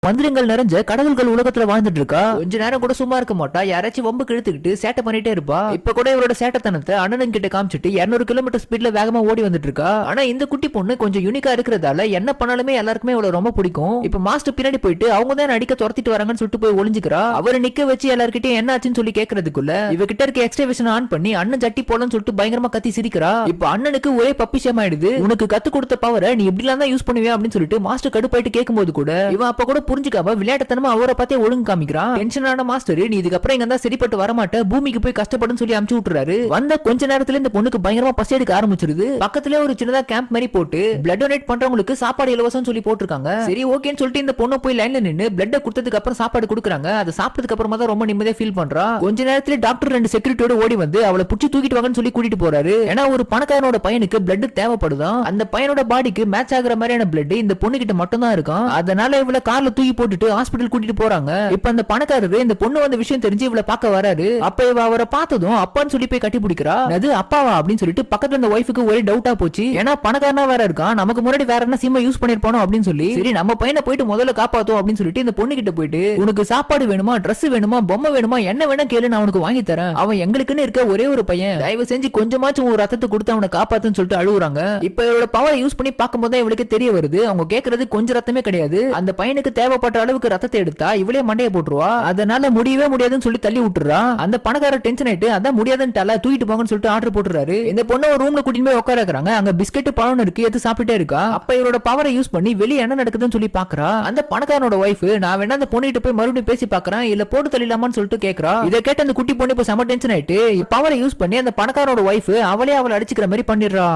மந்திரங்கள் நிறைஞ்ச கடவுள்கள் உலகத்துல வாழ்ந்துட்டு இருக்கா. கொஞ்ச நேரம் கூட சும்மா இருக்க மாட்டா, யாராச்சும் வம்பு கிழத்துக்கிட்டு சேட்டை பண்ணிட்டே இருப்பா. இப்ப கூட இவரோட சேட்டத்தனத்தை அண்ணன் கிட்ட காமிச்சிட்டு 200 கிலோமீட்டர் ஸ்பீட்ல வேகமா ஓடி வந்துட்டு இருக்கா. ஆனா இந்த குட்டி பொண்ணு கொஞ்சம் யூனிக்கா இருக்கிறதால என்ன பண்ணாலுமே எல்லாருக்குமே இவள ரொம்ப பிடிக்கும். இப்ப மாஸ்டர் பின்னாடி போயிட்டு அவங்க தான் அடிக்க துரத்திட்டு வராங்கன்னு சொல்லிட்டு போய் ஒளிஞ்சுக்கிறா. அவரை நிக்க வச்சு எல்லார்கிட்டயும் என்ன ஆச்சுன்னு சொல்லி கேட்கறதுக்குள்ள இவகிட்ட இருக்க எக்ஸ்ட்ரா ஆன் பண்ணி அண்ணன் ஜட்டி போலன்னு சொல்லிட்டு பயங்கரமா கத்தி சிரிக்கிறா. இப்ப அண்ணனுக்கு ஒரே பப்பிஷம் ஆயிடுது. உனக்கு கத்து கொடுத்த பவரை நீ இப்படிலாம் தான் யூஸ் பண்ணுவியா அப்படின்னு சொல்லிட்டு மாஸ்டர் கடுப்பாயிட்டு கேட்கும்போது கூட இவன் அப்ப கூட புரிஞ்சுக்காம விளையாட்டுத்தனமா அவரை பார்த்தே ஒழுங்கு காமிக்கிறான். டென்ஷனான மாஸ்டர் நீ இதுக்கப்புறம் இங்க தான் சரிப்பட்டு வரமாட்ட, பூமிக்கு போய் கஷ்டப்படும் சொல்லி அமுச்சு விட்டுறாரு. வந்த கொஞ்ச நேரத்துல இந்த பொண்ணுக்கு பயங்கரமா பசி எடுக்க ஆரம்பிச்சிருது. பக்கத்துல ஒரு சின்னதா கேம்ப் மாதிரி போட்டு பிளட் டொனேட் பண்றவங்களுக்கு சாப்பாடு இலவசம் சொல்லி போட்டுருக்காங்க. சரி ஓகேன்னு சொல்லிட்டு இந்த பொண்ணு போய் லைன்ல நின்னு பிளட் கொடுத்ததுக்கு அப்புறம் சாப்பாடு கொடுக்குறாங்க. அதை சாப்பிட்டதுக்கு அப்புறமா தான் ரொம்ப நிம்மதியா ஃபீல் பண்றா. கொஞ்ச நேரத்துல டாக்டர் 2 செக்யூரிட்டியோட ஓடி வந்து அவளை புடிச்சு தூக்கிட்டு வாங்கன்னு சொல்லி கூட்டிட்டு போறாரு. ஏன்னா ஒரு பணக்காரனோட பையனுக்கு பிளட் தேவைப்படுதான். அந்த பையனோட பாடிக்கு மேட்ச் ஆகுற மாதிரியான பிளட் இந்த பொண்ணு கிட்ட மட்டும் தான் இருக்கும். அதனால இவளை கார்ல தூக்கி போட்டுட்டு ஹாஸ்பிடல் கூட்டிட்டு போறாங்க. இப்ப அந்த பணக்காரரு இந்த பொண்ணு வந்த விஷயம் தெரிஞ்சு இவளை பார்க்க வராரு. அப்ப இவ அவரை பார்த்ததும் அப்பான்னு சொல்லி போய் கட்டி பிடிக்கிறா. அது அப்பாவா அப்படின்னு சொல்லிட்டு பக்கத்துல அந்த ஒய்ஃபுக்கு ஒரே டவுட்டா போச்சு. ஏன்னா பணக்காரனா வேற இருக்கான், நமக்கு முன்னாடி வேற என்ன சிம் யூஸ் பண்ணிருப்பானோ அப்படின்னு சொல்லி சரி நம்ம பையனை போயிட்டு முதல்ல காப்பாத்தோம் அப்படின்னு சொல்லிட்டு இந்த பொண்ணு கிட்ட போயிட்டு உனக்கு சாப்பாடு வேணுமா, ட்ரெஸ் வேணுமா, பொம்மை வேணுமா, என்ன வேணா கேளு நான் அவனுக்கு வாங்கி தரேன். அவன் எங்களுக்குன்னு இருக்க ஒரே ஒரு பையன், தயவு செஞ்சு கொஞ்சமாச்சும் ஒரு ரத்தத்தை கொடுத்து அவனை காப்பாத்துன்னு சொல்லிட்டு அழுகுறாங்க. இப்ப இவரோட பவரை யூஸ் பண்ணி பார்க்கும்போது இவளுக்கு தெரிய வருது அவங்க கேட்கறது கொஞ்சம் ரத்தமே கிடையாது. அந்த பையனுக்கு தேவைப்பட்ட அளவுக்கு ரத்தத்தை எடுத்தா இவளே மண்டையை போட்டுருவா. அதனால முடியவே முடியாதுன்னு சொல்லி தள்ளி விட்டுறா. அந்த பணக்கார டென்ஷன் ஆயிட்டு அதான் முடியாதுன்னு தூக்கிட்டு போங்கன்னு சொல்லிட்டு ஆர்டர் போட்டுறாரு. இந்த பொண்ணு ஒரு ரூம்ல கூட்டிட்டு போய் உட்கார வைக்கிறாங்க. அங்க பிஸ்கெட் பழம் இருக்கு, எடுத்து சாப்பிட்டே இருக்கா. அப்ப இவரோட பவரை யூஸ் பண்ணி வெளியே என்ன நடக்குதுன்னு சொல்லி பாக்குறா. அந்த பணக்காரனோட ஒய்ஃப் நான் வேணா அந்த பொண்ணிட்டு போய் மறுபடியும் பேசி பாக்குறேன், இல்ல போட்டு தள்ளிடலாமான்னு சொல்லிட்டு கேக்குறா. இதை கேட்ட அந்த குட்டி பொண்ணு இப்ப செம டென்ஷன் ஆயிட்டு பவரை யூஸ் பண்ணி அந்த பணக்காரனோட ஒய்ஃப் அவளே அவளை அடிச்சுக்கிற மாதிரி பண்ணிடுறா.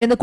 இந்த